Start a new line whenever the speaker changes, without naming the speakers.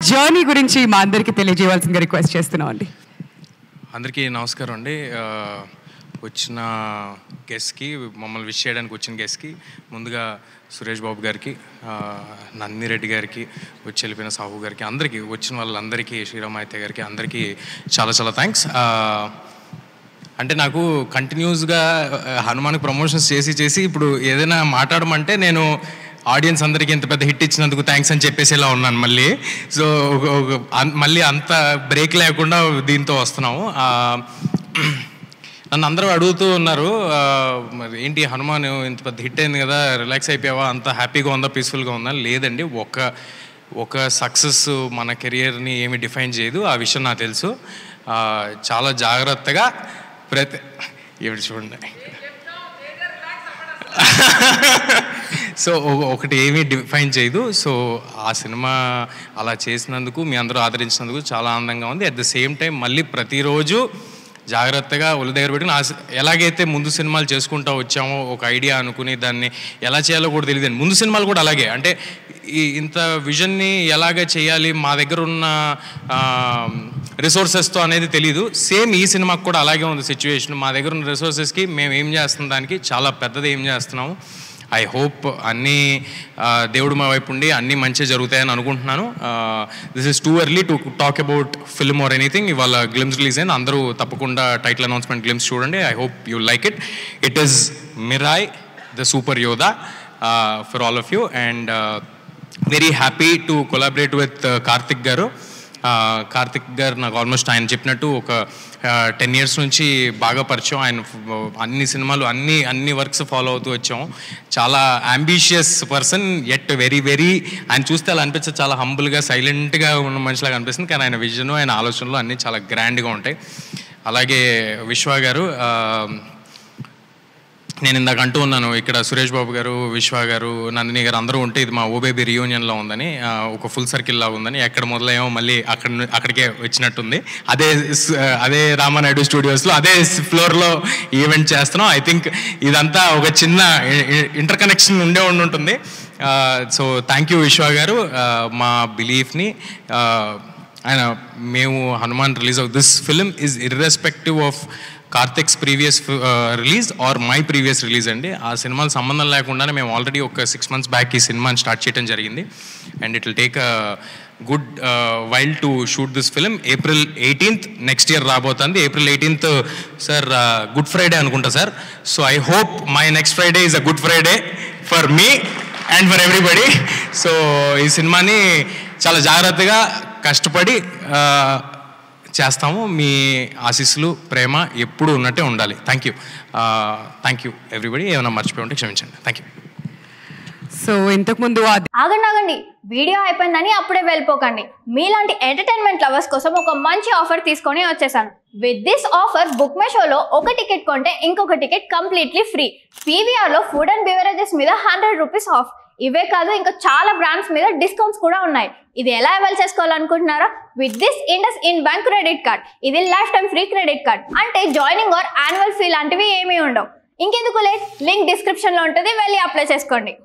Journey గురించి మా అందరికీ తెలియజేయవలసిందిగా రిక్వెస్ట్ చేస్తున్నాం అండి.
అందరికీ నమస్కారం అండి. వచ్చిన గెస్ట్కి, మమ్మల్ని విష్ చేయడానికి వచ్చిన గెస్ట్కి ముందుగా సురేష్ బాబు గారికి, నందిని రెడ్డి గారికి, వచ్చి వెళ్ళిపోయిన సాహు గారికి, అందరికీ వచ్చిన వాళ్ళందరికీ, శ్రీరామాయత్య గారికి అందరికీ చాలా చాలా థ్యాంక్స్. అంటే నాకు కంటిన్యూస్గా హనుమాన్కి ప్రమోషన్స్ చేసి ఇప్పుడు ఏదైనా మాట్లాడమంటే నేను ఆడియన్స్ అందరికీ ఇంత పెద్ద హిట్ ఇచ్చినందుకు థ్యాంక్స్ అని చెప్పేసేలా ఉన్నాను మళ్ళీ. సో మళ్ళీ అంత బ్రేక్ లేకుండా దీంతో వస్తున్నాము. నన్ను అందరూ అడుగుతూ ఉన్నారు, మరి ఏంటి హనుమాన్ ఇంత పెద్ద హిట్ అయింది కదా, రిలాక్స్ అయిపోయావా, అంత హ్యాపీగా ఉందా, పీస్ఫుల్గా ఉందా? లేదండి, ఒక సక్సెస్ మన కెరియర్ని ఏమి డిఫైన్ చేయదు, ఆ విషయం నాకు తెలుసు. చాలా జాగ్రత్తగా ఇప్పుడు చూడండి. సో ఒకటి ఏమీ డిఫైన్ చేయదు. సో ఆ సినిమా అలా చేసినందుకు, మీ అందరూ ఆదరించినందుకు చాలా ఆనందంగా ఉంది. అట్ ద సేమ్ టైం మళ్ళీ ప్రతిరోజు జాగ్రత్తగా ఒళ్ళు దగ్గర పెట్టుకుని, ఎలాగైతే ముందు సినిమాలు చేసుకుంటూ వచ్చామో ఒక ఐడియా అనుకుని దాన్ని ఎలా చేయాలో కూడా తెలియదండి. ముందు సినిమాలు కూడా అలాగే, అంటే ఇంత విజన్ని ఎలాగ చేయాలి, మా దగ్గర ఉన్న రిసోర్సెస్తో అనేది తెలీదు. సేమ్ ఈ సినిమాకి కూడా అలాగే ఉంది సిచ్యువేషన్. మా దగ్గర ఉన్న రిసోర్సెస్కి మేము ఏం చేస్తున్న దానికి చాలా పెద్దది ఏం చేస్తున్నాము. ఐ హోప్ అన్నీ దేవుడు మా వైపు ఉండి అన్నీ మంచిగా జరుగుతాయని అనుకుంటున్నాను. This is too early to talk about film or anything. ఇవాళ గ్లిమ్స్ రిలీజ్ అయింది, అందరూ తప్పకుండా టైటిల్ అనౌన్స్మెంట్ గ్లిమ్స్ చూడండి. I hope you like it. It is Mirai the super Yodha for all of you, and very happy to collaborate with Karthik గారు. కార్తిక్ గారు నాకు almost ఆయన చెప్పినట్టు ఒక 10 years నుంచి బాగా పరిచయం. ఆయన అన్ని సినిమాలు అన్ని వర్క్స్ ఫాలో అవుతూ వచ్చాము. చాలా అంబిషియస్ పర్సన్, ఎట్ వెరీ ఆయన చూస్తే అలా అనిపించదు, చాలా హంబుల్గా సైలెంట్గా ఉన్న మనిషిలాగా అనిపిస్తుంది. కానీ ఆయన విజన్, ఆయన ఆలోచనలు అన్నీ చాలా గ్రాండ్గా ఉంటాయి. అలాగే విశ్వ గారు, నేను ఇందాక అంటూ ఉన్నాను, ఇక్కడ సురేష్ బాబు గారు, విశ్వ గారు, నందిని గారు అందరూ ఉంటే ఇది మా ఓబేబీ రియూనియన్లో ఉందని, ఒక ఫుల్ సర్కిల్ లాగా ఉందని. ఎక్కడ మొదలయ్యామో మళ్ళీ అక్కడికే వచ్చినట్టుంది. అదే రామానాయుడు స్టూడియోస్లో అదే ఫ్లోర్లో ఈవెంట్ చేస్తున్నాం. ఐ థింక్ ఇదంతా ఒక చిన్న ఇంటర్ కనెక్షన్ ఉండే ఉంటుంది. సో థ్యాంక్ యూ విశ్వ గారు. మా బిలీఫ్ని ఆయన, మేము Hanuman release of this film is irrespective of Karthik's previous release are my previous release అండి. ఆ సినిమాలు సంబంధం లేకుండానే మేము ఆల్రెడీ ఒక 6 months బ్యాక్ ఈ సినిమాని స్టార్ట్ చేయడం జరిగింది. And it will take a good while to shoot this film. April 18th next year రాబోతుంది. April 18th sir good Friday అనుకుంటా sir. So I hope my next Friday is a good Friday for me and for everybody. So ఈ సినిమాని చాలా జాగ్రత్తగా కష్టపడి చేస్తాము. మీ ఆశీస్సులు, ప్రేమ ఎప్పుడు ఉన్నట్టే ఉండాలి. Thank you everybody. ఏమైనా మర్చిపోయి ఉంటే క్షమించండి. Thank you.
సో ఇంతకుముందు
ఆగండి, వీడియో అయిపోయిందని అప్పుడే వెళ్ళిపోకండి. మీలాంటి ఎంటర్టైన్మెంట్ లవర్స్ కోసం ఒక మంచి ఆఫర్ తీసుకొని వచ్చేసాను. With this offer book my షోలో ఒక టికెట్ కొంటే ఇంకొక టికెట్ కంప్లీట్లీ ఫ్రీ. పీవీఆర్లో ఫుడ్ అండ్ బెవరేజెస్ మీద 100 rupees ఆఫ్. ఇవే కాదు, ఇంకా చాలా బ్రాండ్స్ మీద డిస్కౌంట్స్ కూడా ఉన్నాయి. ఇది ఎలా అవైల్ చేసుకోవాలనుకుంటున్నారా? With this IndusInd bank credit card. ఇది lifetime free credit card. అంటే జాయినింగ్ ఆర్ యాన్యువల్ ఫీ లాంటివి ఏమీ ఉండవు. ఇంకెందుకు లేట్, లింక్ డిస్క్రిప్షన్లో ఉంటుంది, వెళ్ళి అప్లై చేసుకోండి.